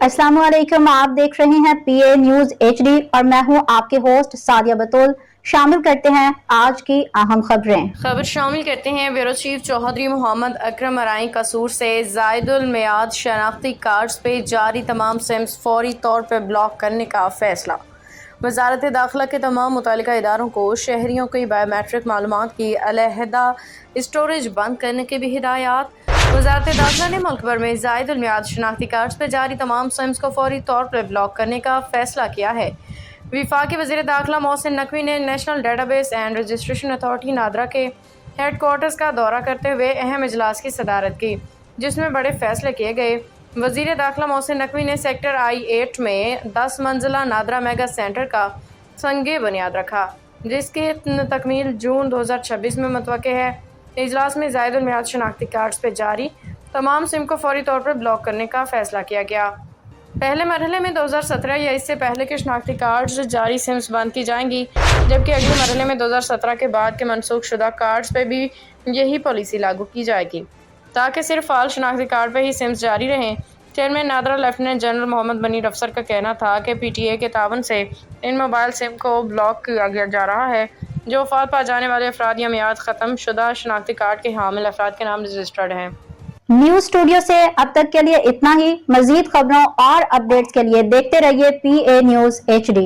अस्सलाम वालेकुम, आप देख रहे हैं पीए न्यूज एचडी और मैं हूं आपके होस्ट सादिया बतूल। शामिल करते हैं आज की अहम खबर शामिल करते हैं। ब्यूरो चीफ चौधरी मोहम्मद अकरम अराई कसूर से जायदुल मियाद शनाख्ती कार्ड्स पे जारी तमाम सिम्स फौरी तौर पर ब्लॉक करने का फैसला। वजारत दाखिला के तमाम मुतल्लिका इदारों को शहरियों की बायोमेट्रिक मालूमात की अलहदा स्टोरेज बंद करने की भी हिदायत। वजारत दाखिला ने मुल्क भर में जायदुल मियाद शनाख्ती कार्ड्स पर जारी तमाम सिम्स को फौरी तौर पर ब्लॉक करने का फैसला किया है। वफाकी वज़ीर दाखिला मोहसिन नकवी ने national database and registration authority NADRA के हेड क्वार्टर्स का दौरा करते हुए अहम इजलास की सदारत की, जिसमें बड़े फैसले किए गए। वज़ीर दाखिला मोहसिन नकवी ने सेक्टर I-8 में 10 मंजिला नादरा मेगा सेंटर का संगे बुनियाद रखा, जिसकी तकमील जून 2026 में मुतवक्के है। इजलास में जायदुल मियाद शनाख्ती कार्ड्स पर जारी तमाम सिम को फौरी तौर पर ब्लॉक करने का फैसला किया गया। पहले मरहले में 2017 या इससे पहले के शनाख्ती कार्ड्स जारी सिम्स बंद की जाएंगी, जबकि अगले मरहले में 2017 के बाद के मनसूख शुदा कार्ड्स पर भी यही पॉलिसी लागू की जाएगी, ताकि सिर्फ फाल शनाख्ती कार्ड पर ही सिम्स जारी रहें। Chairman NADRA lieutenant general Mohammad Munir Afsar का कहना था कि PTA के तावन से इन मोबाइल सिम को ब्लॉक किया जा रहा है जो वफात पा जाने वाले अफराद या मियाद ख़त्म शुदा शनाख्ती कार्ड के हामिल अफराद के नाम रजिस्टर्ड हैं। न्यूज स्टूडियो से अब तक के लिए इतना ही। मजीद खबरों और अपडेट्स के लिए देखते रहिए PA न्यूज HD।